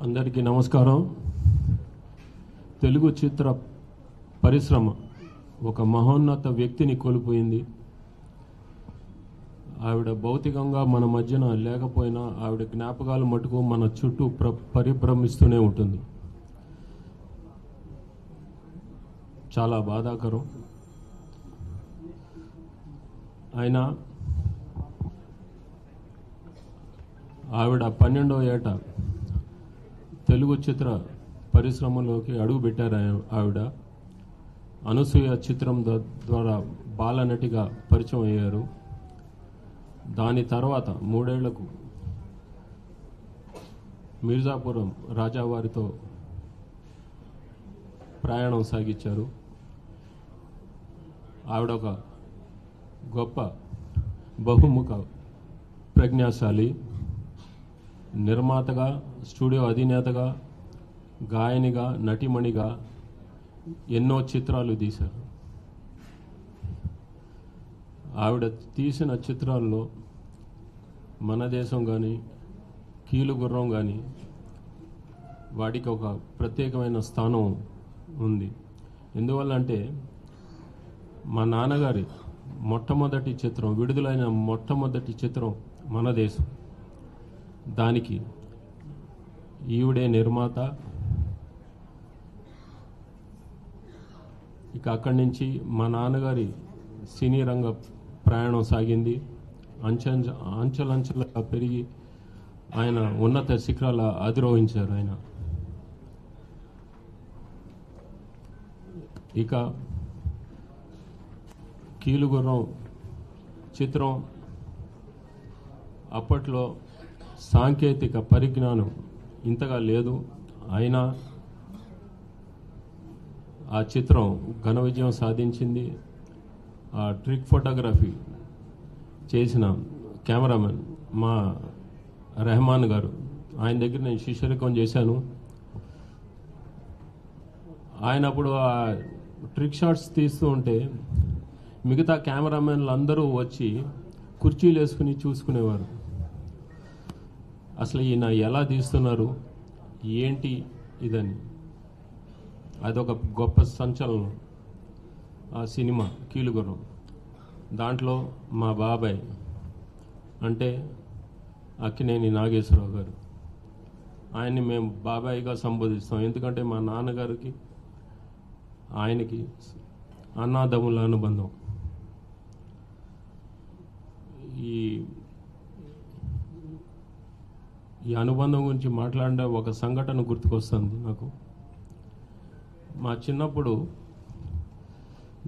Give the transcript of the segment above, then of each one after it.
అందరికీ నమస్కారం. తెలుగు చిత్ర పరిశ్రమ ఒక మహోన్నత వ్యక్తిని కోల్పోయింది. ఆవిడ భౌతికంగా మన మధ్యన లేకపోయినా ఆవిడ జ్ఞాపకాలు మటుకు మన చుట్టూ పరిభ్రమిస్తూనే ఉంటుంది. చాలా బాధాకరం. అయినా ఆవిడ 12వ ఏట తెలుగు చిత్ర పరిశ్రమలోకి అడుగుపెట్టారు. ఆవిడ అనసూయ చిత్రం ద్వారా బాలనటిగా పరిచయం అయ్యారు. దాని తర్వాత 3 ఏళ్లకు మిర్జాపురం రాజావారితో ప్రయాణం సాగించారు. ఆవిడ ఒక గొప్ప బహుముఖ ప్రజ్ఞాశాలి, నిర్మాతగా, స్టూడియో అధినేతగా, గాయనిగా, నటిమణిగా ఎన్నో చిత్రాలు తీశారు. ఆవిడ తీసిన చిత్రాల్లో మన దేశం కానీ, కీలుగుర్రం కానీ వాటికి ఒక ప్రత్యేకమైన స్థానం ఉంది. ఎందువల్ల అంటే మా నాన్నగారి మొట్టమొదటి చిత్రం, విడుదలైన మొట్టమొదటి చిత్రం మన దేశం. దానికి ఈవిడే నిర్మాత. ఇక అక్కడి నుంచి మా నాన్నగారి సినీ రంగ ప్రయాణం సాగింది. అంచెలంచెలుగా పెరిగి ఆయన ఉన్నత శిఖరాల అధిరోహించారు. ఆయన ఇక కీలుగుర్రం చిత్రం అప్పట్లో సాంకేతిక పరిజ్ఞానం ఇంతగా లేదు. అయినా ఆ చిత్రం ఘన విజయం సాధించింది. ఆ ట్రిక్ ఫోటోగ్రఫీ చేసిన కెమెరామెన్ మా రెహమాన్ గారు, ఆయన దగ్గర నేను శిష్యరికం చేశాను. ఆయన అప్పుడు ఆ ట్రిక్ షాట్స్ తీస్తూ ఉంటే మిగతా కెమెరామెన్లు అందరూ వచ్చి కుర్చీలు వేసుకుని చూసుకునేవారు. అసలు ఈయన ఎలా తీస్తున్నారు, ఏంటి ఇదని. అదొక గొప్ప సంచలనం ఆ సినిమా కీలుగుర్రం. దాంట్లో మా బాబాయ్ అంటే అక్కినేని నాగేశ్వరరావు గారు, ఆయన్ని మేము బాబాయ్గా సంబోధిస్తాం. ఎందుకంటే మా నాన్నగారికి ఆయనకి అన్నాదమ్ముల అనుబంధం. ఈ అనుబంధం గురించి మాట్లాడే ఒక సంఘటన గుర్తుకొస్తుంది నాకు. మా చిన్నప్పుడు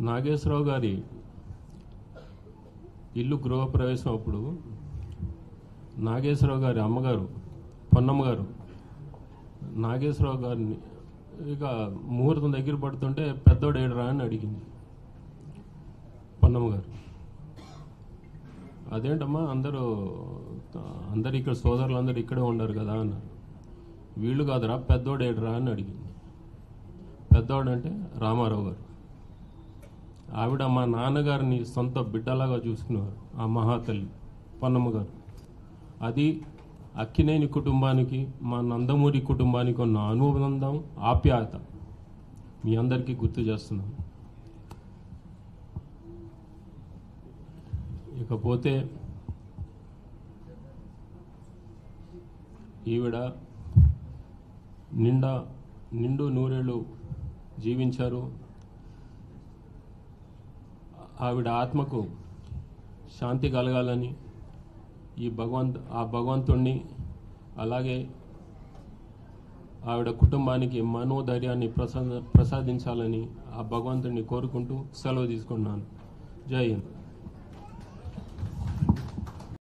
నాగేశ్వరరావు గారి ఇల్లు గృహప్రవేశం అప్పుడు నాగేశ్వరరావు గారి అమ్మగారు పొన్నమ్మ గారు నాగేశ్వరరావు గారిని ఇక ముహూర్తం దగ్గర పడుతుంటే పెద్దోడు ఏడరా అని అడిగింది పొన్నమ్మ గారు. అదేంటమ్మా అందరూ ఇక్కడ సోదరులు అందరూ ఇక్కడే ఉండరు కదా అన్నారు. వీళ్ళు కాదురా పెద్దోడు ఏడరా అని అడిగింది. పెద్దోడు అంటే రామారావు గారు. ఆవిడ మా నాన్నగారిని సొంత బిడ్డలాగా చూసుకునేవారు, ఆ మహాతల్లి పొన్నమ్మ గారు. అది అక్కినేని కుటుంబానికి, మా నందమూరి కుటుంబానికి ఉన్న అనుబంధం, ఆప్యాయత మీ అందరికీ గుర్తు చేస్తున్నాను. ఇకపోతే ఈవిడ నిండు నూరేళ్ళు జీవించారు. ఆవిడ ఆత్మకు శాంతి కలగాలని ఆ భగవంతుణ్ణి, అలాగే ఆవిడ కుటుంబానికి మనోధైర్యాన్ని ప్రసాదించాలని ఆ భగవంతుణ్ణి కోరుకుంటూ సెలవు తీసుకున్నాను. జై హింద్.